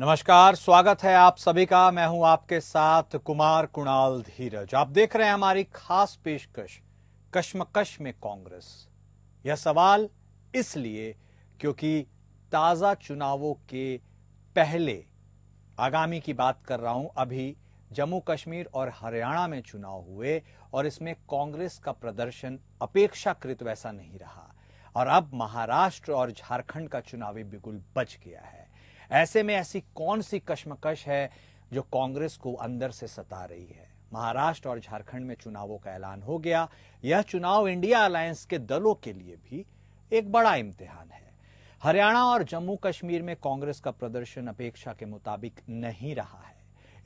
नमस्कार, स्वागत है आप सभी का। मैं हूं आपके साथ कुमार कुणाल धीरज। आप देख रहे हैं हमारी खास पेशकश कश्मकश में कांग्रेस। यह सवाल इसलिए क्योंकि ताजा चुनावों के पहले आगामी की बात कर रहा हूं। अभी जम्मू कश्मीर और हरियाणा में चुनाव हुए और इसमें कांग्रेस का प्रदर्शन अपेक्षाकृत वैसा नहीं रहा और अब महाराष्ट्र और झारखंड का चुनावी बिगुल बच गया है। ऐसे में ऐसी कौन सी कश्मकश है जो कांग्रेस को अंदर से सता रही है? महाराष्ट्र और झारखंड में चुनावों का ऐलान हो गया। यह चुनाव इंडिया अलायंस के दलों के लिए भी एक बड़ा इम्तिहान है। हरियाणा और जम्मू कश्मीर में कांग्रेस का प्रदर्शन अपेक्षा के मुताबिक नहीं रहा है,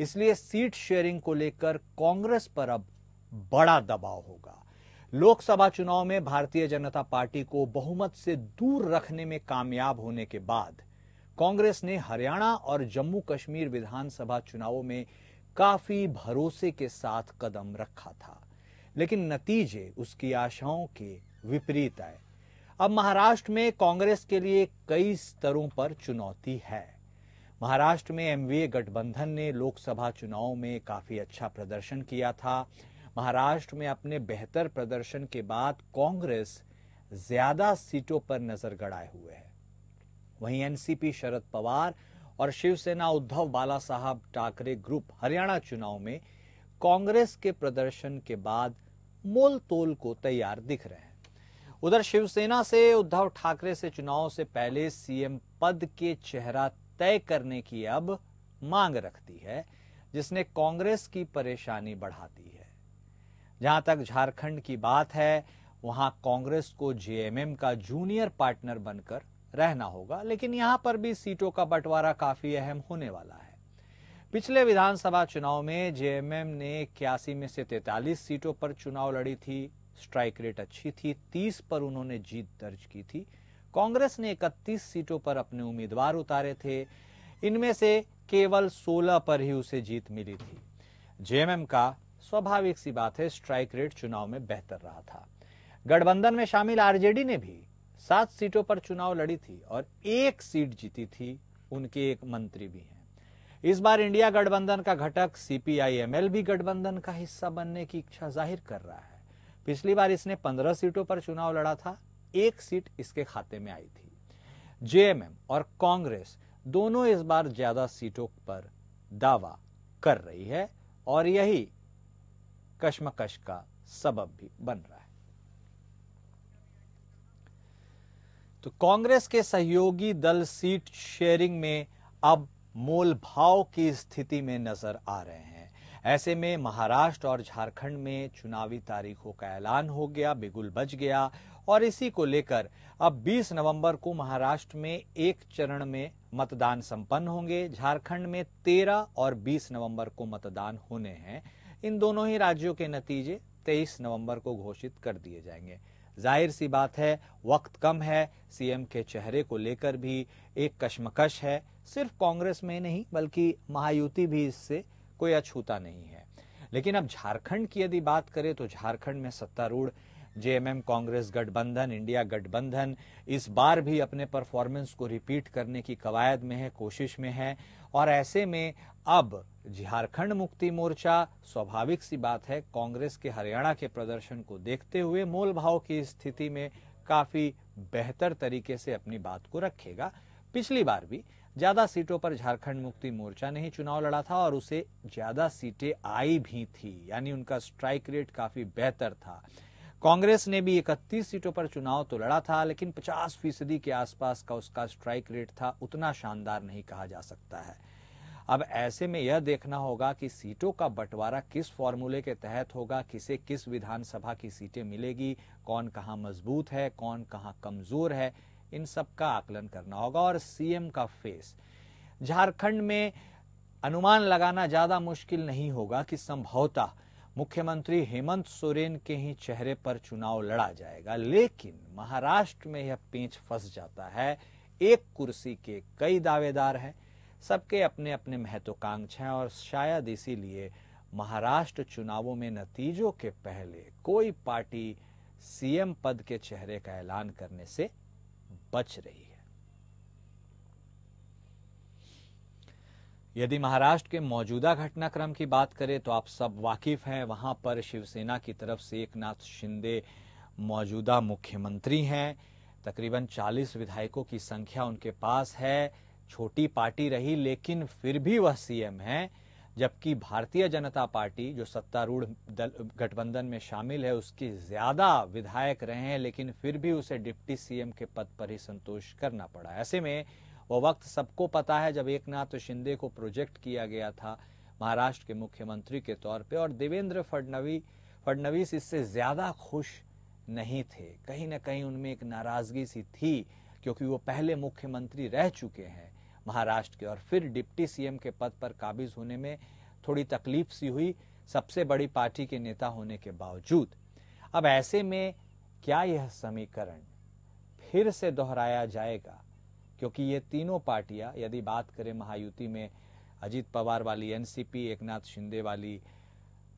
इसलिए सीट शेयरिंग को लेकर कांग्रेस पर अब बड़ा दबाव होगा। लोकसभा चुनाव में भारतीय जनता पार्टी को बहुमत से दूर रखने में कामयाब होने के बाद कांग्रेस ने हरियाणा और जम्मू कश्मीर विधानसभा चुनावों में काफी भरोसे के साथ कदम रखा था, लेकिन नतीजे उसकी आशाओं के विपरीत आए। अब महाराष्ट्र में कांग्रेस के लिए कई स्तरों पर चुनौती है। महाराष्ट्र में एमवीए गठबंधन ने लोकसभा चुनाव में काफी अच्छा प्रदर्शन किया था। महाराष्ट्र में अपने बेहतर प्रदर्शन के बाद कांग्रेस ज्यादा सीटों पर नजर गड़ाए हुए है। वहीं एनसीपी शरद पवार और शिवसेना उद्धव बाला साहब ठाकरे ग्रुप हरियाणा चुनाव में कांग्रेस के प्रदर्शन के बाद मोल तोल को तैयार दिख रहे हैं। उधर शिवसेना से उद्धव ठाकरे से चुनाव से पहले सीएम पद के चेहरा तय करने की अब मांग रखती है, जिसने कांग्रेस की परेशानी बढ़ाती है। जहां तक झारखंड की बात है, वहां कांग्रेस को जेएमएम का जूनियर पार्टनर बनकर रहना होगा, लेकिन यहां पर भी सीटों का बंटवारा काफी अहम होने वाला है। पिछले विधानसभा चुनाव में जेएमएम ने 81 में से 43 सीटों पर चुनाव लड़ी थी। स्ट्राइक रेट अच्छी थी, 30 पर उन्होंने जीत दर्ज की थी। कांग्रेस ने 31 सीटों पर अपने उम्मीदवार उतारे थे, इनमें से केवल 16 पर ही उसे जीत मिली थी। जेएमएम का स्वाभाविक सी बात है, स्ट्राइक रेट चुनाव में बेहतर रहा था। गठबंधन में शामिल आरजेडी ने भी 7 सीटों पर चुनाव लड़ी थी और 1 सीट जीती थी। उनके एक मंत्री भी हैं। इस बार इंडिया गठबंधन का घटक सीपीआई-एमएल भी गठबंधन का हिस्सा बनने की इच्छा जाहिर कर रहा है। पिछली बार इसने 15 सीटों पर चुनाव लड़ा था, 1 सीट इसके खाते में आई थी। जेएमएम और कांग्रेस दोनों इस बार ज्यादा सीटों पर दावा कर रही है और यही कश्मकश का सबब भी बन रहा है। तो कांग्रेस के सहयोगी दल सीट शेयरिंग में अब मोल भाव की स्थिति में नजर आ रहे हैं। ऐसे में महाराष्ट्र और झारखंड में चुनावी तारीखों का ऐलान हो गया, बिगुल बज गया और इसी को लेकर अब 20 नवंबर को महाराष्ट्र में एक चरण में मतदान संपन्न होंगे। झारखंड में 13 और 20 नवंबर को मतदान होने हैं। इन दोनों ही राज्यों के नतीजे 23 नवंबर को घोषित कर दिए जाएंगे। जाहिर सी बात है, वक्त कम है। सीएम के चेहरे को लेकर भी एक कश्मकश है। सिर्फ कांग्रेस में नहीं बल्कि महायुति भी इससे कोई अछूता नहीं है। लेकिन अब झारखंड की यदि बात करें तो झारखंड में सत्तारूढ़ जेएमएम कांग्रेस गठबंधन, इंडिया गठबंधन इस बार भी अपने परफॉर्मेंस को रिपीट करने की कवायद में है, कोशिश में है। और ऐसे में अब झारखंड मुक्ति मोर्चा, स्वाभाविक सी बात है, कांग्रेस के हरियाणा के प्रदर्शन को देखते हुए मोल भाव की स्थिति में काफी बेहतर तरीके से अपनी बात को रखेगा। पिछली बार भी ज्यादा सीटों पर झारखंड मुक्ति मोर्चा ने ही चुनाव लड़ा था और उसे ज्यादा सीटें आई भी थी, यानी उनका स्ट्राइक रेट काफी बेहतर था। कांग्रेस ने भी 31 सीटों पर चुनाव तो लड़ा था, लेकिन 50% के आसपास का उसका स्ट्राइक रेट था। उतना शानदार नहीं कहा जा सकता है। अब ऐसे में यह देखना होगा कि सीटों का बंटवारा किस फॉर्मूले के तहत होगा, किसे किस विधानसभा की सीटें मिलेगी, कौन कहां मजबूत है, कौन कहां कमजोर है, इन सब का आकलन करना होगा। और सीएम का फेस झारखंड में अनुमान लगाना ज्यादा मुश्किल नहीं होगा कि संभवतः मुख्यमंत्री हेमंत सोरेन के ही चेहरे पर चुनाव लड़ा जाएगा। लेकिन महाराष्ट्र में यह पेंच फंस जाता है। एक कुर्सी के कई दावेदार हैं, सबके अपने अपने महत्वाकांक्षी हैं और शायद इसीलिए महाराष्ट्र चुनावों में नतीजों के पहले कोई पार्टी सीएम पद के चेहरे का ऐलान करने से बच रही है। यदि महाराष्ट्र के मौजूदा घटनाक्रम की बात करें तो आप सब वाकिफ हैं, वहां पर शिवसेना की तरफ से एकनाथ शिंदे मौजूदा मुख्यमंत्री हैं। तकरीबन 40 विधायकों की संख्या उनके पास है। छोटी पार्टी रही लेकिन फिर भी वह सीएम हैं, जबकि भारतीय जनता पार्टी जो सत्तारूढ़ गठबंधन में शामिल है उसके ज्यादा विधायक रहे हैं, लेकिन फिर भी उसे डिप्टी सीएम के पद पर ही संतोष करना पड़ा। ऐसे में वो वक्त सबको पता है जब एकनाथ शिंदे को प्रोजेक्ट किया गया था महाराष्ट्र के मुख्यमंत्री के तौर पे, और देवेंद्र फडणवीस इससे ज्यादा खुश नहीं थे। कहीं ना कहीं उनमें एक नाराजगी सी थी, क्योंकि वो पहले मुख्यमंत्री रह चुके हैं महाराष्ट्र के, और फिर डिप्टी सीएम के पद पर काबिज होने में थोड़ी तकलीफ सी हुई, सबसे बड़ी पार्टी के नेता होने के बावजूद। अब ऐसे में क्या यह समीकरण फिर से दोहराया जाएगा? क्योंकि ये तीनों पार्टियां, यदि बात करें महायुति में अजीत पवार वाली एनसीपी, एकनाथ शिंदे वाली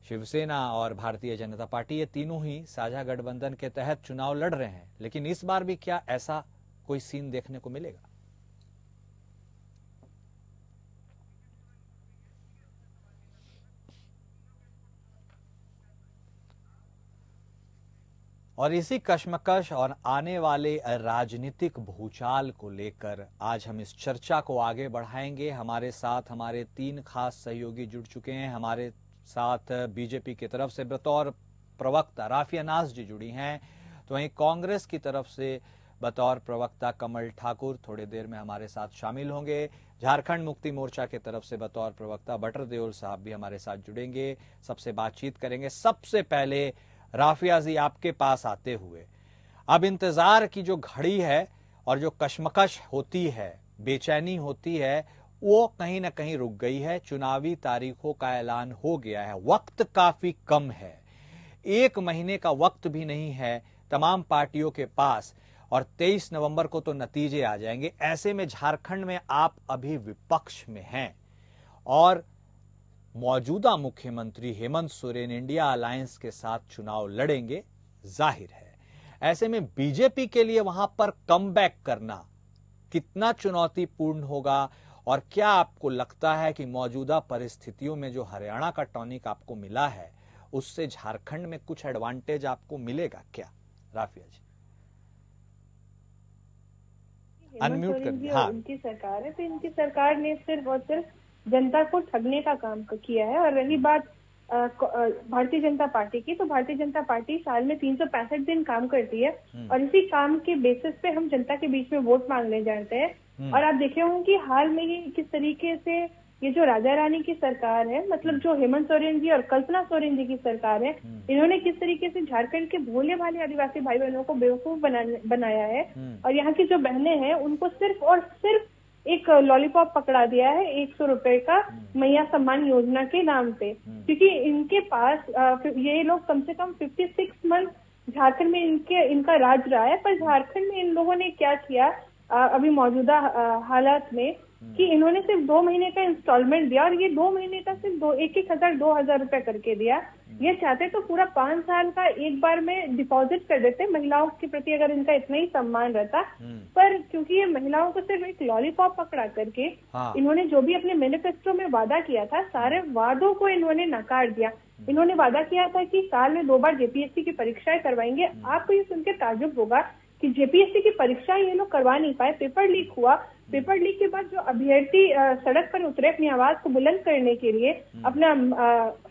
शिवसेना और भारतीय जनता पार्टी, ये तीनों ही साझा गठबंधन के तहत चुनाव लड़ रहे हैं। लेकिन इस बार भी क्या ऐसा कोई सीन देखने को मिलेगा? और इसी कश्मकश और आने वाले राजनीतिक भूचाल को लेकर आज हम इस चर्चा को आगे बढ़ाएंगे। हमारे साथ हमारे 3 खास सहयोगी जुड़ चुके हैं। हमारे साथ बीजेपी की तरफ से बतौर प्रवक्ता राफिया नाज जी जुड़ी हैं, तो वहीं कांग्रेस की तरफ से बतौर प्रवक्ता कमल ठाकुर थोड़ी देर में हमारे साथ शामिल होंगे। झारखंड मुक्ति मोर्चा की तरफ से बतौर प्रवक्ता बटर देओल साहब भी हमारे साथ जुड़ेंगे, सबसे बातचीत करेंगे। सबसे पहले राफिया जी, आपके पास आते हुए, अब इंतजार की जो घड़ी है और जो कश्मकश होती है, बेचैनी होती है, वो कहीं ना कहीं रुक गई है। चुनावी तारीखों का ऐलान हो गया है, वक्त काफी कम है, 1 महीने का वक्त भी नहीं है तमाम पार्टियों के पास, और 23 नवंबर को तो नतीजे आ जाएंगे। ऐसे में झारखंड में आप अभी विपक्ष में हैं और मौजूदा मुख्यमंत्री हेमंत सोरेन इंडिया अलायंस के साथ चुनाव लड़ेंगे, जाहिर है। ऐसे में बीजेपी के लिए वहां पर कमबैक करना कितना चुनौतीपूर्ण होगा, और क्या आपको लगता है कि मौजूदा परिस्थितियों में जो हरियाणा का टॉनिक आपको मिला है उससे झारखंड में कुछ एडवांटेज आपको मिलेगा क्या? राफिया जी अनम्यूट कर। हाँ, उनकी सरकार है, तो इनकी सरकार ने सिर्फ और सिर्फ जनता को ठगने का काम किया है। और रही बात भारतीय जनता पार्टी की, तो भारतीय जनता पार्टी साल में 365 दिन काम करती है, और इसी काम के बेसिस पे हम जनता के बीच में वोट मांगने जाते हैं। और आप देखे होंगे कि हाल में ये किस तरीके से ये जो राजा रानी की सरकार है, मतलब जो हेमंत सोरेन जी और कल्पना सोरेन जी की सरकार है, इन्होंने किस तरीके से झारखंड के भोले भाले आदिवासी भाई बहनों को बेवकूफ बनाया है, और यहाँ की जो बहनें हैं उनको सिर्फ और सिर्फ एक लॉलीपॉप पकड़ा दिया है 100 रुपए का मैया सम्मान योजना के नाम पे। क्योंकि इनके पास ये लोग कम से कम 56 मंथ झारखंड में इनका राज रहा है, पर झारखंड में इन लोगों ने क्या किया अभी मौजूदा हालात में, कि इन्होंने सिर्फ 2 महीने का इंस्टॉलमेंट दिया, और ये 2 महीने का सिर्फ 1,000-2,000 रुपए करके दिया। ये चाहते तो पूरा 5 साल का एक बार में डिपॉजिट कर देते महिलाओं के प्रति, अगर इनका इतना ही सम्मान रहता। पर क्योंकि ये महिलाओं को सिर्फ एक लॉलीपॉप पकड़ा करके इन्होंने जो भी अपने मैनिफेस्टो में वादा किया था, सारे वादों को इन्होंने नकार दिया। इन्होंने वादा किया था कि साल में 2 बार जेपीएससी की परीक्षाएं करवाएंगे। आपको ये सुनकर ताज्जुब होगा कि जेपीएससी की परीक्षाएं ये लोग करवा नहीं पाए, पेपर लीक हुआ। पेपर लीक के बाद जो अभ्यर्थी सड़क पर उतरे अपनी आवाज को बुलंद करने के लिए, अपना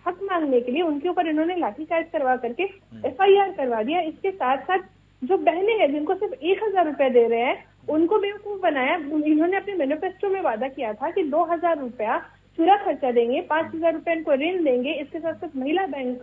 हक मांगने के लिए, उनके ऊपर इन्होंने लाठीचार्ज करवा करके एफआईआर करवा दिया। इसके साथ साथ जो बहनें हैं जिनको सिर्फ 1,000 रुपए दे रहे हैं उनको बेवकूफ बनाया। इन्होंने अपने मैनिफेस्टो में वादा किया था कि 2,000 रुपया चूरा खर्चा देंगे, 5,000 रुपए इनको ऋण देंगे, इसके साथ साथ महिला बैंक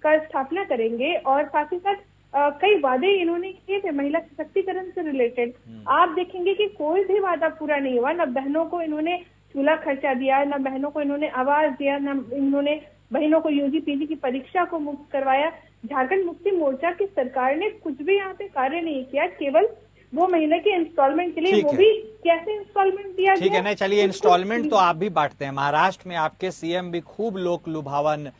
का स्थापना करेंगे, और साथ ही साथ कई वादे इन्होंने किए थे महिला सशक्तिकरण से रिलेटेड। आप देखेंगे कि कोई भी वादा पूरा नहीं हुआ। न बहनों को इन्होंने चूल्हा खर्चा दिया, न बहनों को इन्होंने आवास दिया, न इन्होंने बहनों को यूजी पीजी की परीक्षा को मुक्त करवाया। झारखंड मुक्ति मोर्चा की सरकार ने कुछ भी यहाँ पे कार्य नहीं किया, केवल वो महीने के इंस्टॉलमेंट के लिए, वो भी कैसे इंस्टॉलमेंट दिया ठीक है, नहीं चलिए, इंस्टॉलमेंट तो आप भी बांटते हैं। महाराष्ट्र में आपके सीएम भी खूब लोक लुभावन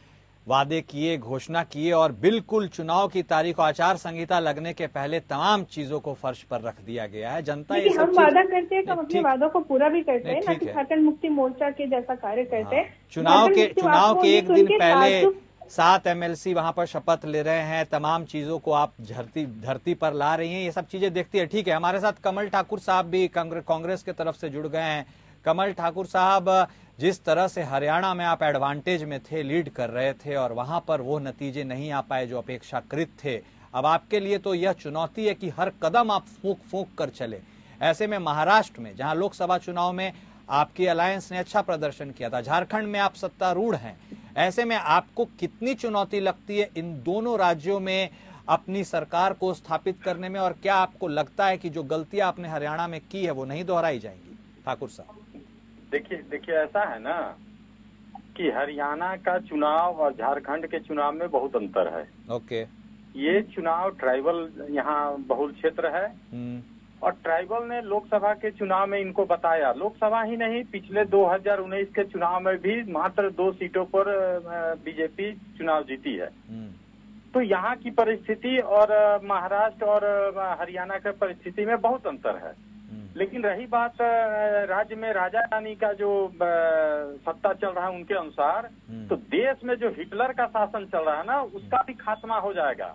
वादे किए, घोषणा किए और बिल्कुल चुनाव की तारीख और आचार संहिता लगने के पहले तमाम चीजों को फर्श पर रख दिया गया है। जनता ये सब हम वादा करते हैं, हम अपने वादों को पूरा भी करते हैं, ना कि झारखंड मुक्ति मोर्चा के जैसा कार्य करते हैं। चुनाव के एक दिन पहले 7 MLC वहां पर शपथ ले रहे हैं, तमाम चीजों को आप धरती पर ला रही हैं, ये सब चीजें देखती है। ठीक है, हमारे साथ कमल ठाकुर साहब भी कांग्रेस के तरफ से जुड़ गए हैं। कमल ठाकुर साहब, जिस तरह से हरियाणा में आप एडवांटेज में थे, लीड कर रहे थे और वहां पर वो नतीजे नहीं आ पाए जो अपेक्षाकृत थे, अब आपके लिए तो यह चुनौती है कि हर कदम आप फूंक फूंक कर चले। ऐसे में महाराष्ट्र में, जहां लोकसभा चुनाव में आपकी अलायंस ने अच्छा प्रदर्शन किया था, झारखंड में आप सत्तारूढ़ हैं, ऐसे में आपको कितनी चुनौती लगती है इन दोनों राज्यों में अपनी सरकार को स्थापित करने में, और क्या आपको लगता है कि जो गलतियां आपने हरियाणा में की है वो नहीं दोहराई जाएंगी? ठाकुर साहब, देखिए ऐसा है ना कि हरियाणा का चुनाव और झारखंड के चुनाव में बहुत अंतर है। ओके। ये चुनाव ट्राइबल यहाँ बहुल क्षेत्र है और ट्राइबल ने लोकसभा के चुनाव में इनको बताया, लोकसभा ही नहीं पिछले 2019 के चुनाव में भी मात्र 2 सीटों पर बीजेपी चुनाव जीती है। तो यहाँ की परिस्थिति और महाराष्ट्र और हरियाणा की परिस्थिति में बहुत अंतर है। लेकिन रही बात राज्य में राजा रानी का जो सत्ता चल रहा है उनके अनुसार, तो देश में जो हिटलर का शासन चल रहा है ना, उसका भी खात्मा हो जाएगा।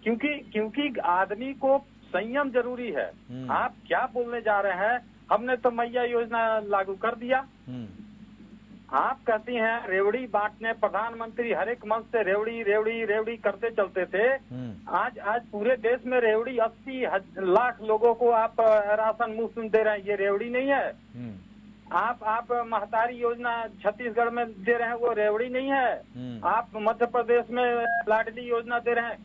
क्योंकि आदमी को संयम जरूरी है। आप क्या बोलने जा रहे हैं? हमने तो मैया योजना लागू कर दिया। आप कहती हैं रेवड़ी बांटने, प्रधानमंत्री हर एक मंच से रेवड़ी रेवड़ी रेवड़ी करते चलते थे। आज पूरे देश में रेवड़ी 80 लाख लोगों को आप राशन मुफ्त दे रहे हैं, ये रेवड़ी नहीं है। आप महतारी योजना छत्तीसगढ़ में दे रहे हैं, वो रेवड़ी नहीं है। आप मध्य प्रदेश में लाडली योजना दे रहे हैं,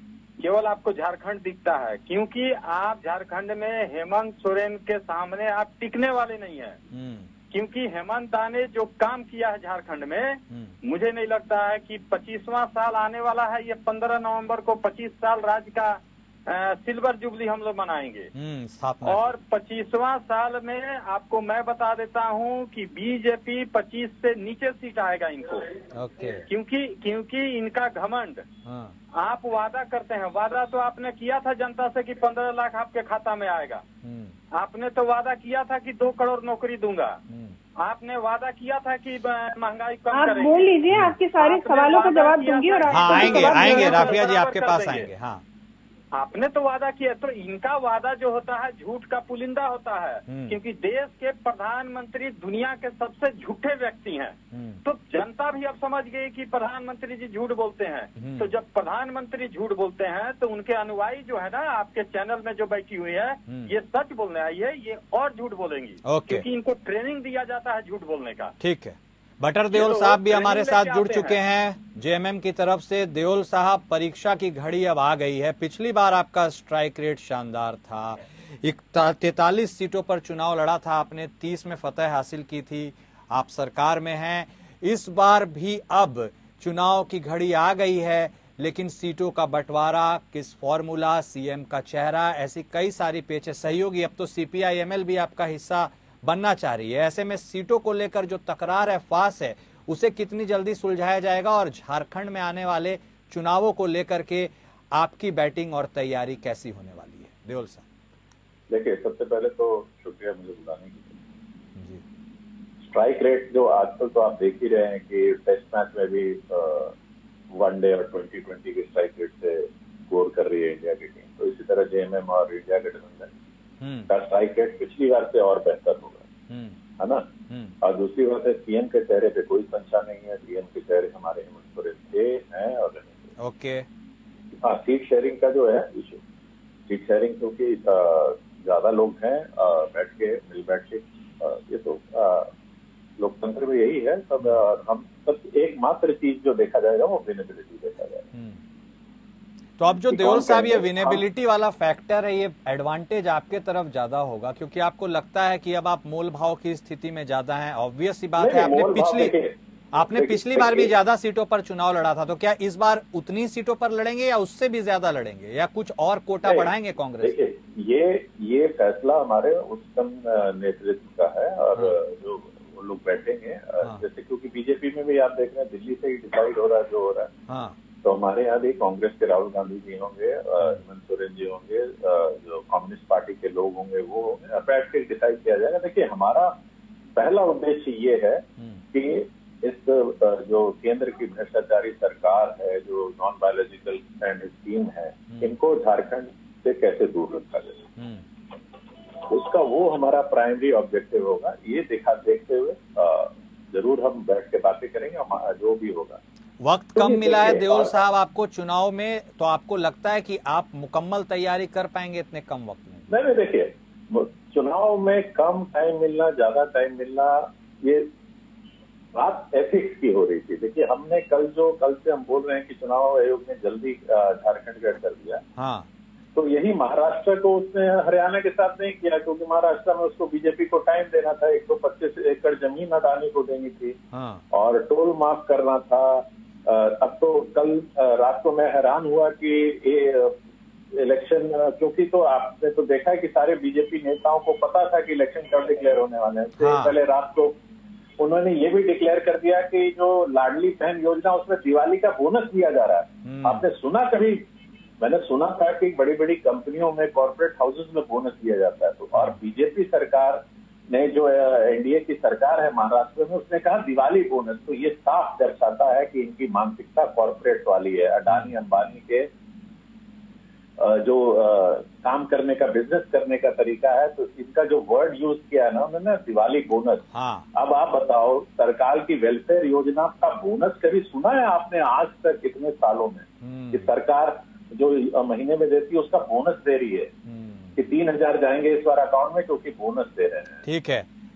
केवल आपको झारखंड दिखता है, क्योंकि आप झारखंड में हेमंत सोरेन के सामने आप टिकने वाले नहीं है। क्योंकि हेमंत ने जो काम किया है झारखंड में, मुझे नहीं लगता है कि 25वां साल आने वाला है। ये 15 नवंबर को 25 साल राज्य का सिल्वर जुबली हम लोग मनाएंगे। और 25वां साल में आपको मैं बता देता हूं कि बीजेपी 25 से नीचे सीट आएगा इनको। क्योंकि इनका घमंड। आप वादा करते हैं, वादा तो आपने किया था जनता से कि 15 लाख आपके खाता में आएगा। आपने तो वादा किया था कि 2 करोड़ नौकरी दूंगा। आपने वादा किया था कि महंगाई कम करेंगे। आप बोल लीजिए, आपके सारे सवालों का जवाब दूंगी। और आएंगे राफिया जी आपके पास आएंगे। हाँ, आपने तो वादा किया, तो इनका वादा जो होता है झूठ का पुलिंदा होता है। क्योंकि देश के प्रधानमंत्री दुनिया के सबसे झूठे व्यक्ति हैं। तो जनता भी अब समझ गई कि प्रधानमंत्री जी झूठ बोलते हैं। तो जब प्रधानमंत्री झूठ बोलते हैं तो उनके अनुयायी जो है ना, आपके चैनल में जो बैठी हुई है, ये सच बोलने आई है, ये और झूठ बोलेंगी। क्योंकि इनको ट्रेनिंग दिया जाता है झूठ बोलने का। ठीक है, बटर देओल साहब भी हमारे साथ जुड़ चुके हैं जेएमएम की तरफ से। देओल साहब, परीक्षा की घड़ी अब आ गई है। पिछली बार आपका स्ट्राइक रेट शानदार था, 43 सीटों पर चुनाव लड़ा था आपने, 30 में फतह हासिल की थी, आप सरकार में हैं। इस बार भी अब चुनाव की घड़ी आ गई है, लेकिन सीटों का बंटवारा, किस फॉर्मूला, सीएम का चेहरा, ऐसी कई सारी पेचे। सहयोगी, अब तो CPI-ML भी आपका हिस्सा बनना चाह रही है। ऐसे में सीटों को लेकर जो तकरार है, फास है, उसे कितनी जल्दी सुलझाया जाएगा? और झारखंड में आने वाले चुनावों को लेकर के आपकी बैटिंग और तैयारी कैसी होने वाली है? देओल साहब, देखिए, सबसे पहले तो शुक्रिया मुझे बुलाने के लिए। स्ट्राइक रेट जो आजकल तो आप देख ही रहे हैं कि टेस्ट मैच में भी वनडे और 2020 के स्ट्राइक रेट से स्कोर कर रही है इंडिया की टीम। तो इसी तरह जेएमएम और इंडिया गठबंधन का स्ट्राइक रेट पिछली बार से और बेहतर होगा, है ना। और दूसरी बात है, सीएम के चेहरे पे कोई संशय नहीं है। सीएम के चेहरे हमारे हेमंत सोरेन थे, हैं और रहेंगे। ओके। हाँ, सीट शेयरिंग का जो है इशू, सीट शेयरिंग क्योंकि ज्यादा लोग हैं मिल बैठ के, ये तो लोकतंत्र में यही है। सब हम सब एकमात्र चीज जो देखा जाएगा वो विनेबिलिटी देखा जाएगा। तो अब जो देओल साहब, ये विनेबिलिटी वाला फैक्टर है, ये एडवांटेज आपके तरफ ज्यादा होगा, क्योंकि आपको लगता है कि अब आप मोल भाव की स्थिति में ज्यादा हैं। ऑब्वियस सी बात है, आपने पिछली बार भी ज्यादा सीटों पर चुनाव लड़ा था, तो क्या इस बार उतनी सीटों पर लड़ेंगे या उससे भी ज्यादा लड़ेंगे, या कुछ और कोटा बढ़ाएंगे कांग्रेस? देखिए, ये फैसला हमारे उच्चतम नेतृत्व का है। और जो लोग बैठेंगे। जैसे क्योंकि बीजेपी में भी आप देख रहे हैं दिल्ली से ही डिसाइड हो रहा है जो हो रहा है। हाँ। तो हमारे यहाँ भी कांग्रेस के राहुल गांधी जी होंगे, हेमंत सोरेन जी होंगे, जो कम्युनिस्ट पार्टी के लोग होंगे वो होंगे, बैठ के डिसाइड किया जाएगा। देखिए हमारा पहला उद्देश्य ये है कि इस जो केंद्र की भ्रष्टाचारी सरकार है, जो नॉन बायोलॉजिकल सैंड स्कीम है, इनको झारखंड से कैसे दूर रखा जाए, उसका वो हमारा प्राइमरी ऑब्जेक्टिव होगा। ये देखते हुए जरूर हम बैठ के बातें करेंगे, जो भी होगा। वक्त कम मिला है देओल साहब आपको चुनाव में, तो आपको लगता है कि आप मुकम्मल तैयारी कर पाएंगे इतने कम वक्त में? नहीं, देखिए चुनाव में कम टाइम मिलना, ज्यादा टाइम मिलना, ये बात एथिक्स की हो रही थी। देखिए हमने कल से हम बोल रहे हैं कि चुनाव आयोग ने जल्दी झारखंड का कर दिया। हाँ। तो यही महाराष्ट्र को उसने हरियाणा के साथ नहीं किया, क्योंकि महाराष्ट्र में उसको बीजेपी को टाइम देना था, 125 एकड़ जमीन अडानी को देनी थी। हाँ। और टोल माफ करना था। अब तो कल रात को मैं हैरान हुआ कि इलेक्शन, क्योंकि तो आपने तो देखा है कि सारे बीजेपी नेताओं को पता था कि इलेक्शन कब डिक्लेयर होने वाले हैं। हाँ। पहले रात को उन्होंने ये भी डिक्लेयर कर दिया कि जो लाडली बहन योजना उसमें दिवाली का बोनस दिया जा रहा है। आपने सुना कभी? मैंने सुना था कि बड़ी बड़ी कंपनियों में, कॉर्पोरेट हाउसेस में बोनस दिया जाता है। तो और बीजेपी सरकार ने, जो एनडीए की सरकार है महाराष्ट्र में, उसने कहा दिवाली बोनस। तो ये साफ दर्शाता है कि इनकी मानसिकता कॉर्पोरेट वाली है। अडानी अंबानी के जो काम करने का, बिजनेस करने का तरीका है, तो इनका जो वर्ड यूज किया है ना उन्होंने, दिवाली बोनस। हाँ। अब आप बताओ, सरकार की वेलफेयर योजना का बोनस कभी सुना है आपने आज तक कितने सालों में? कि सरकार जो महीने में देती है उसका बोनस दे रही है कि 3,000 जाएंगे इस बार अकाउंट में, क्योंकि बोनस दे रहे हैं।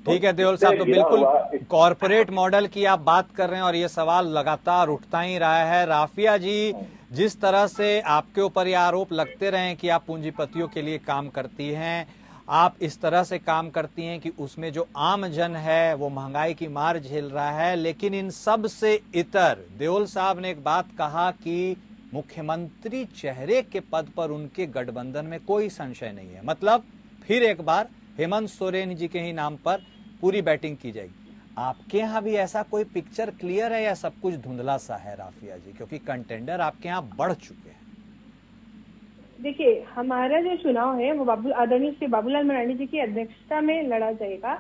ठीक है देओल साहब, तो बिल्कुल कॉर्पोरेट मॉडल की आप बात कर रहे हैं और ये सवाल लगातार उठता ही रहा है। राफिया जी, जिस तरह से आपके ऊपर ये आरोप लगते रहे कि आप पूंजीपतियों के लिए काम करती हैं, आप इस तरह से काम करती हैं कि उसमें जो आम जन है वो महंगाई की मार झेल रहा है, लेकिन इन सब से इतर देओल साहब ने एक बात कहा कि मुख्यमंत्री चेहरे के पद पर उनके गठबंधन में कोई संशय नहीं है। मतलब फिर एक बार हेमंत सोरेन जी के ही नाम पर पूरी बैटिंग की जाएगी। आपके यहाँ भी ऐसा कोई पिक्चर क्लियर है या सब कुछ धुंधला सा है राफिया जी? क्योंकि कंटेंडर आपके यहाँ बढ़ चुके हैं। देखिए, हमारा जो चुनाव है वो आदरणीय श्री बाबूलाल मरांडी जी की अध्यक्षता में लड़ा जाएगा।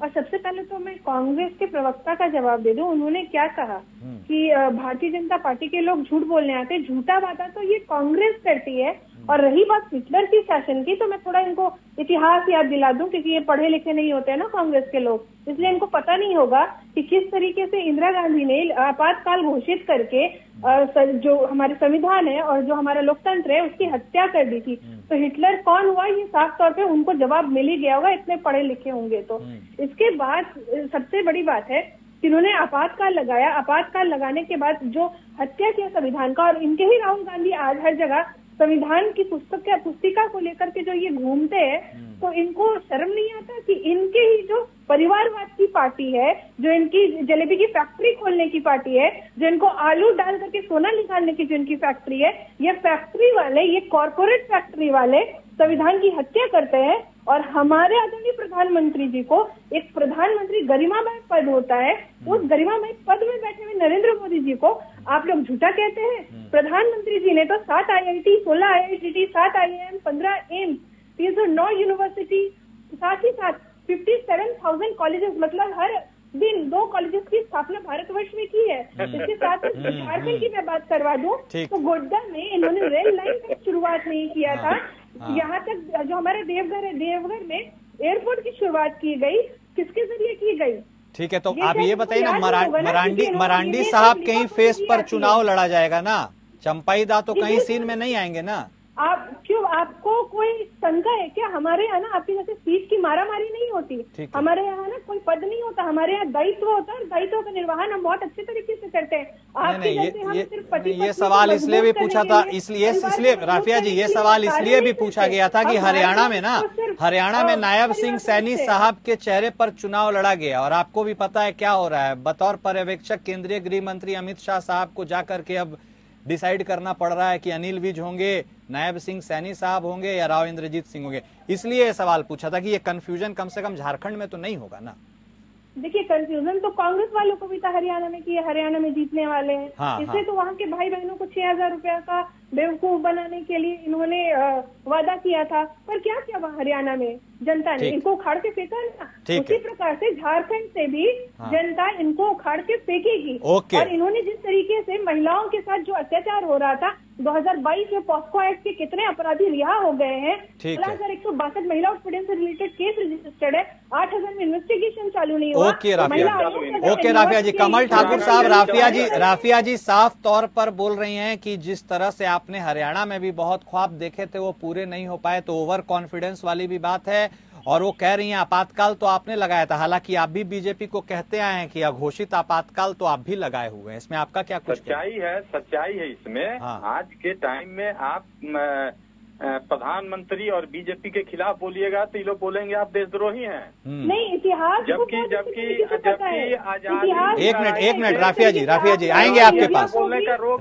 और सबसे पहले तो मैं कांग्रेस के प्रवक्ता का जवाब दे दूं। उन्होंने क्या कहा कि भारतीय जनता पार्टी के लोग झूठ बोलने आते। झूठा वादा तो ये कांग्रेस करती है। और रही बात हिटलर की शासन की, तो मैं थोड़ा इनको इतिहास याद दिला दूं, क्योंकि ये पढ़े लिखे नहीं होते हैं ना कांग्रेस के लोग, इसलिए इनको पता नहीं होगा कि किस तरीके से इंदिरा गांधी ने आपातकाल घोषित करके जो हमारे संविधान है और जो हमारा लोकतंत्र है उसकी हत्या कर दी थी। तो हिटलर कौन हुआ, ये साफ तौर पे उनको जवाब मिल ही गया होगा, इतने पढ़े लिखे होंगे तो। इसके बाद सबसे बड़ी बात है कि इन्होंने आपातकाल लगाया। आपातकाल लगाने के बाद जो हत्या किया संविधान का, और इनके ही राहुल गांधी आज हर जगह संविधान की पुस्तिका को लेकर के जो ये घूमते हैं, तो इनको शर्म नहीं आता कि इनके ही जो परिवारवाद की पार्टी है, जो इनकी जलेबी की फैक्ट्री खोलने की पार्टी है, जो इनको आलू डाल करके सोना निकालने की जो इनकी फैक्ट्री है, ये फैक्ट्री वाले, ये कॉर्पोरेट फैक्ट्री वाले संविधान की हत्या करते हैं। और हमारे आदरणीय प्रधानमंत्री जी को एक प्रधानमंत्री गरिमामय पद होता है, उस गरिमामय पद में बैठे हुए नरेंद्र मोदी जी को आप लोग झूठा कहते हैं। प्रधानमंत्री जी ने तो 7 IIT, 16 IIT, 7 IIM, 15 AIIMS, 309 university, साथ ही साथ 57,000 कॉलेजेस, मतलब हर दिन 2 कॉलेजेस की स्थापना भारतवर्ष में की है। इसके साथ झारखंड की मैं बात करवा दूं तो गोड्डा में इन्होंने रेल लाइन की शुरुआत नहीं किया था। यहाँ तक जो हमारे देवघर है, देवघर में एयरपोर्ट की शुरुआत की गई, किसके जरिए की गई? ठीक है, तो आप ये बताइए ना, मरांडी साहब कहीं फेस पर चुनाव लड़ा जाएगा ना? चंपाई दा तो कहीं सीन में नहीं आएंगे ना? आप क्यों, आपको कोई शंका है क्या? हमारे यहाँ ना आपकी जैसे सीट की मारामारी नहीं होती। हमारे यहाँ ना कोई पद नहीं होता, हमारे यहाँ दायित्व होता है। दायित्व का निर्वहन हम बहुत अच्छे तरीके से करते हैं। ये सवाल इसलिए भी पूछा था, इसलिए राफिया जी, ये सवाल इसलिए भी पूछा गया था कि हरियाणा में ना, हरियाणा में नायब सिंह सैनी साहब के चेहरे पर चुनाव लड़ा गया और आपको भी पता है क्या हो रहा है। बतौर पर्यवेक्षक केंद्रीय गृह मंत्री अमित शाह साहब को जाकर के अब डिसाइड करना पड़ रहा है कि अनिल विज होंगे, नायब सिंह सैनी साहब होंगे या राव इंद्रजीत सिंह होंगे। इसलिए सवाल पूछा था कि ये कंफ्यूजन कम से कम झारखंड में तो नहीं होगा ना? देखिए कंफ्यूजन तो कांग्रेस वालों को भी था हरियाणा में कि ये हरियाणा में जीतने वाले हैं। हाँ, इससे तो वहाँ के भाई बहनों को 6,000 रुपया का बेवकूफ बनाने के लिए इन्होंने वादा किया था, पर क्या किया वहाँ हरियाणा में जनता ने? इनको उखाड़ के फेंका ना। उसी प्रकार से झारखंड से भी जनता इनको उखाड़ के फेंकेगी। और इन्होंने जिस तरीके से महिलाओं के साथ जो अत्याचार हो रहा था, 2022 में पॉस्को एक्ट के कितने अपराधी रिहा हो गए हैं, 16,162 महिला उत्पीड़न से रिलेटेड केस रजिस्टर्ड है, 8,000 में इन्वेस्टिगेशन चालू नहीं हुआ। ओके राफिया जी, कमल ठाकुर साहब, राफिया जी साफ तौर पर बोल रही हैं कि जिस तरह से आपने हरियाणा में भी बहुत ख्वाब देखे थे वो पूरे नहीं हो पाए, तो ओवर कॉन्फिडेंस वाली भी बात है। और वो कह रही हैं आपातकाल तो आपने लगाया था, हालांकि आप भी बीजेपी को कहते आए हैं कि अघोषित आपातकाल तो आप भी लगाए हुए हैं, इसमें आपका क्या कुछ? सच्चाई है इसमें। आज के टाइम में आप प्रधानमंत्री और बीजेपी के खिलाफ बोलिएगा तो ये लोग बोलेंगे आप देशद्रोही हैं। नहीं, इतिहास जबकि आजादी। एक मिनट राफिया जी आएंगे आपके पास,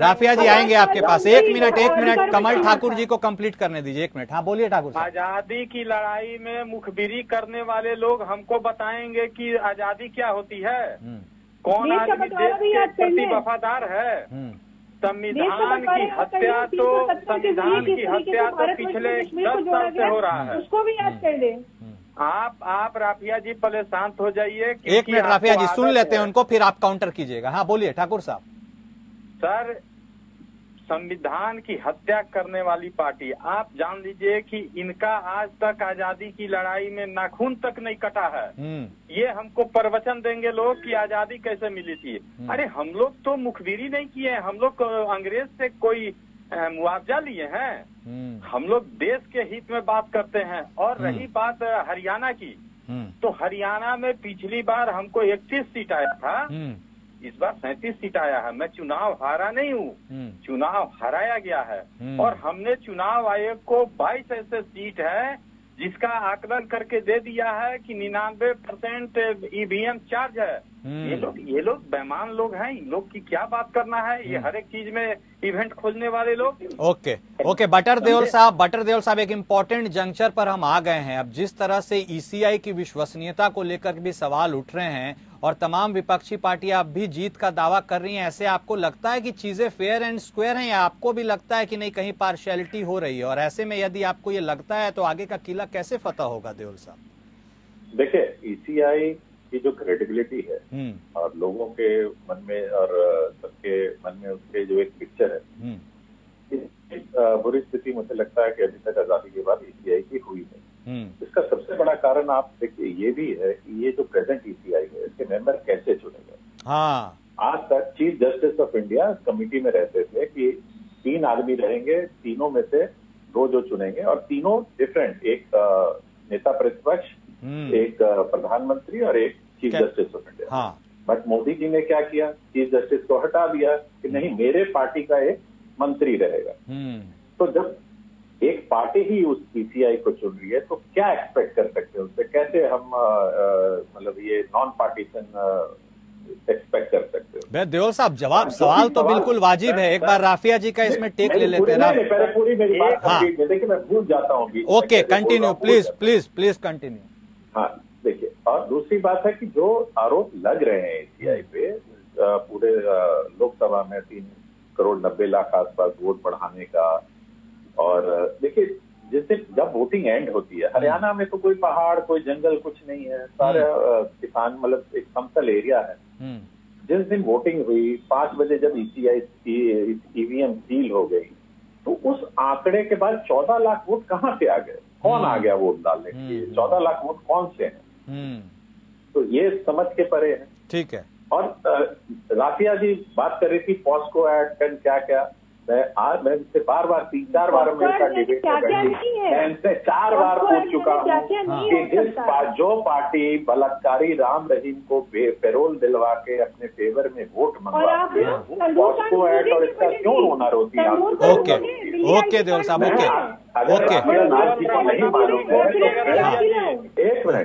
राफिया जी आएंगे आपके पास। एक मिनट कमल ठाकुर जी को कंप्लीट करने दीजिए, 1 मिनट। हाँ बोलिए ठाकुर साहब। आजादी की लड़ाई में मुखबिरी करने वाले लोग हमको बताएंगे कि आजादी क्या होती है, कौन आदमी देश के प्रति वफादार है। संविधान की हत्या तो पिछले 10 साल से हो रहा है, उसको भी याद कर दे। आप राफिया जी पहले शांत हो जाइए। 1 मिनट राफिया जी सुन लेते हैं उनको, फिर आप काउंटर कीजिएगा। हाँ बोलिए ठाकुर साहब। सर, संविधान की हत्या करने वाली पार्टी, आप जान लीजिए कि इनका आज तक आजादी की लड़ाई में नाखून तक नहीं कटा है। ये हमको प्रवचन देंगे लोग कि आजादी कैसे मिली थी। अरे हम लोग तो मुखबिरी नहीं किए हैं, हम लोग अंग्रेज से कोई मुआवजा लिए हैं। हम लोग देश के हित में बात करते हैं। और रही बात हरियाणा की, तो हरियाणा में पिछली बार हमको 31 सीट आया था, इस बार 37 सीट आया है। मैं चुनाव हारा नहीं हूँ, चुनाव हराया गया है। और हमने चुनाव आयोग को 22 ऐसे सीट है जिसका आकलन करके दे दिया है कि 99% ईवीएम चार्ज है। ये लोग बेईमान लोग हैं, इन लोग की क्या बात करना है। ये हर एक चीज में इवेंट खोलने वाले लोग। ओके बटरदेओल साहब एक इम्पोर्टेंट जंक्चर पर हम आ गए हैं। अब जिस तरह से ईसीआई की विश्वसनीयता को लेकर भी सवाल उठ रहे हैं और तमाम विपक्षी पार्टियां अब भी जीत का दावा कर रही हैं, ऐसे आपको लगता है कि चीजें फेयर एंड स्क्वायर हैं, या आपको भी लगता है कि नहीं कहीं पार्शियलिटी हो रही है? और ऐसे में यदि आपको ये लगता है तो आगे का किला कैसे फतह होगा देओल साहब? देखिए, ईसीआई की जो क्रेडिबिलिटी है और लोगों के मन में और सबके मन में उसके जो एक पिक्चर है, बुरी स्थिति मुझे लगता है कि अभी तक आजादी के बाद ईसीआई की हुई है। इसका सबसे बड़ा कारण आप देखिए ये भी है कि ये जो प्रेजेंट ईसीआई है इसके मेंबर कैसे चुने गए। आज तक chief justice of India committee में रहते थे कि 3 आदमी रहेंगे, तीनों में से 2 जो चुनेंगे, और तीनों डिफरेंट, एक नेता प्रतिपक्ष, एक प्रधानमंत्री और एक chief justice of India. But Modi ji ने क्या किया, चीफ जस्टिस को हटा दिया कि नहीं, मेरे पार्टी का एक मंत्री रहेगा। तो जब एक पार्टी ही उस ईसीआई को चुन रही है तो क्या एक्सपेक्ट कर सकते हैं उससे? कैसे हम मतलब ये नॉन पार्टीसन एक्सपेक्ट कर सकते हो? देओल साहब सवाल तो बिल्कुल वाजिब है। एक बार राफिया जी का इसमें टेक ले लेते हैं। पहले पूरी मेरी बात कंप्लीट है, देखिए मैं भूल जाता हूँ। Okay continue please continue. हाँ देखिए, और दूसरी बात है कि जो आरोप लग रहे हैं ईसीआई पे पूरे लोकसभा में 3 करोड़ 90 लाख आसपास वोट बढ़ाने का, और देखिए जिस दिन जब वोटिंग एंड होती है, हरियाणा में तो कोई पहाड़ कोई जंगल कुछ नहीं है, सारे किसान मतलब एक समतल एरिया है। जिस दिन वोटिंग हुई 5 बजे जब ईसीआई ईवीएम सील हो गई, तो उस आंकड़े के बाद 14 लाख वोट कहाँ से आ गए? कौन आ गया वोट डालने के लिए? 14 लाख वोट कौन से हैं? तो ये समझ के परे है। ठीक है। और राफिया जी बात कर रही थी पॉस्को एक्ट एंड क्या क्या, मैं इनसे बार 3-4 बार मेरे डिबेट मैं इनसे 4 बार पूछ चुका हूँ कि जो पार्टी बलात्कारी राम रहीम को पेरोल दिलवा के अपने फेवर में वोट मंगवाती है, पॉस्को एक्ट और इसका क्यों रोना रोती है? ओके देओल साहब, ओके नहीं मालूम है।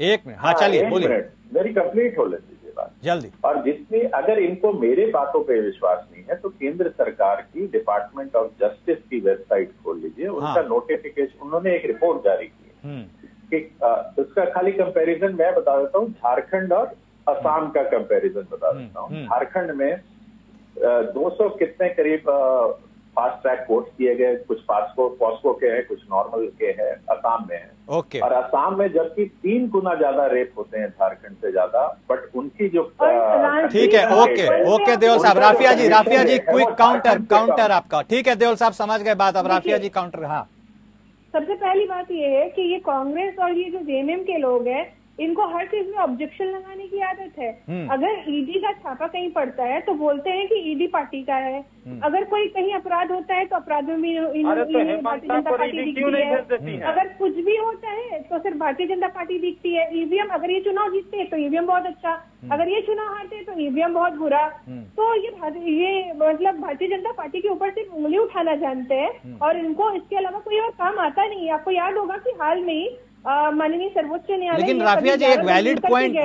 एक मिनट हाँ चलिए बोलिए, मेरी कंप्लीट हो लेती बात जल्दी। और जिसमें अगर इनको मेरे बातों पे विश्वास नहीं है तो केंद्र सरकार की डिपार्टमेंट ऑफ जस्टिस की वेबसाइट खोल लीजिए, उनका नोटिफिकेशन, उन्होंने एक रिपोर्ट जारी की कि उसका खाली कंपैरिजन मैं बता देता हूँ, झारखंड और असम का कंपैरिजन बता देता हूँ। झारखंड में 200 कितने करीब फास्ट ट्रैक कोर्ट किए गए, कुछ पॉस्को के हैं, कुछ नॉर्मल के हैं, असम में है। ओके। और असम में जबकि 3 गुना ज्यादा रेप होते हैं झारखंड से ज्यादा, बट उनकी जो ठीक है, ओके देओल साहब। राफिया जी क्विक काउंटर आपका। ठीक है देओल साहब, समझ गए बात। अब राफिया जी काउंटर। हाँ, सबसे पहली बात ये है कि ये कांग्रेस और ये जो जेएमएम के लोग हैं, इनको हर चीज में ऑब्जेक्शन लगाने की आदत है। अगर ईडी का छापा कहीं पड़ता है तो बोलते हैं कि ईडी पार्टी का है। अगर कोई कहीं अपराध होता है तो अपराध में भी भारतीय जनता पार्टी दिखती है। अगर कुछ भी होता है तो सिर्फ भारतीय जनता पार्टी दिखती है। ईवीएम, अगर ये चुनाव जीतते हैं तो ईवीएम बहुत अच्छा, अगर ये चुनाव हारते हैं तो ईवीएम बहुत बुरा। तो ये मतलब भारतीय जनता पार्टी के ऊपर सिर्फ उंगली उठाना जानते हैं और इनको इसके अलावा कोई और काम आता नहीं है। आपको याद होगा कि हाल में ही माननीय सर्वोच्च न्यायालय, लेकिन राफिया जी एक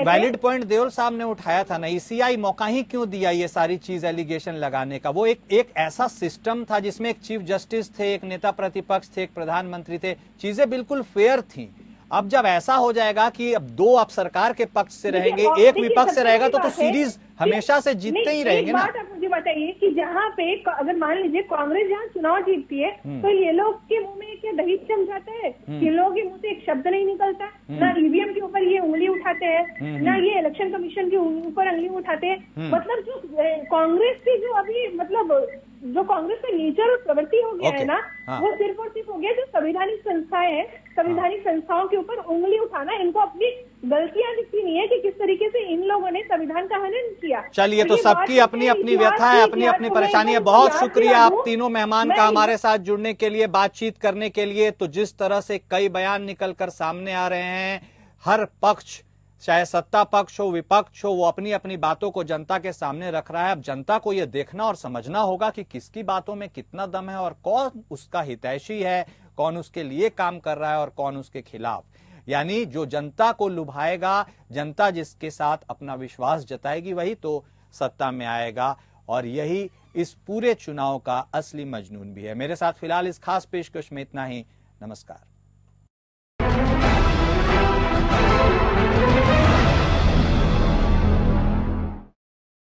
वैलिड पॉइंट देओल साहब ने उठाया था ना, ईसीआई मौका ही क्यों दिया ये सारी चीज एलिगेशन लगाने का? वो एक ऐसा सिस्टम था जिसमें एक चीफ जस्टिस थे, एक नेता प्रतिपक्ष थे, एक प्रधानमंत्री थे, चीजें बिल्कुल फेयर थी। अब जब ऐसा हो जाएगा कि अब 2 आप सरकार के पक्ष से रहेंगे, एक विपक्ष से रहेगा, तो सीरीज हमेशा से जीतते ही रहेंगे ना। बात आप मुझे बताइए कि जहाँ पे अगर मान लीजिए कांग्रेस जहाँ चुनाव जीतती है तो ये लोग के मुंह में क्या दही जम जाता है? ये लोग के मुंह से एक शब्द नहीं निकलता, ना ईवीएम के ऊपर ये उंगली उठाते हैं, ना ये इलेक्शन कमीशन के ऊपर उंगली उठाते हैं। मतलब जो कांग्रेस की जो अभी मतलब जो कांग्रेस का नेचर और प्रवृत्ति हो गया है ना, वो सिर्फ और सिर्फ हो गया जो संवैधानिक संस्थाएं हैं, संवैधानिक संस्थाओं के ऊपर उंगली उठाना। इनको अपनी गलतियां दिखती नहीं है कि किस तरीके से इन लोगों ने संविधान का हनन किया। चलिए, तो सबकी अपनी अपनी व्यथा है, अपनी अपनी परेशानी है। बहुत शुक्रिया आप तीनों मेहमान का हमारे साथ जुड़ने के लिए, बातचीत करने के लिए। तो जिस तरह से कई बयान निकलकर सामने आ रहे हैं, हर पक्ष, चाहे सत्ता पक्ष हो विपक्ष हो, वो अपनी अपनी बातों को जनता के सामने रख रहा है। अब जनता को यह देखना और समझना होगा कि किसकी बातों में कितना दम है और कौन उसका हितैषी है, कौन उसके लिए काम कर रहा है और कौन उसके खिलाफ। यानी जो जनता को लुभाएगा, जनता जिसके साथ अपना विश्वास जताएगी, वही तो सत्ता में आएगा। और यही इस पूरे चुनाव का असली मजनून भी है। मेरे साथ फिलहाल इस खास पेशकश में इतना ही। नमस्कार।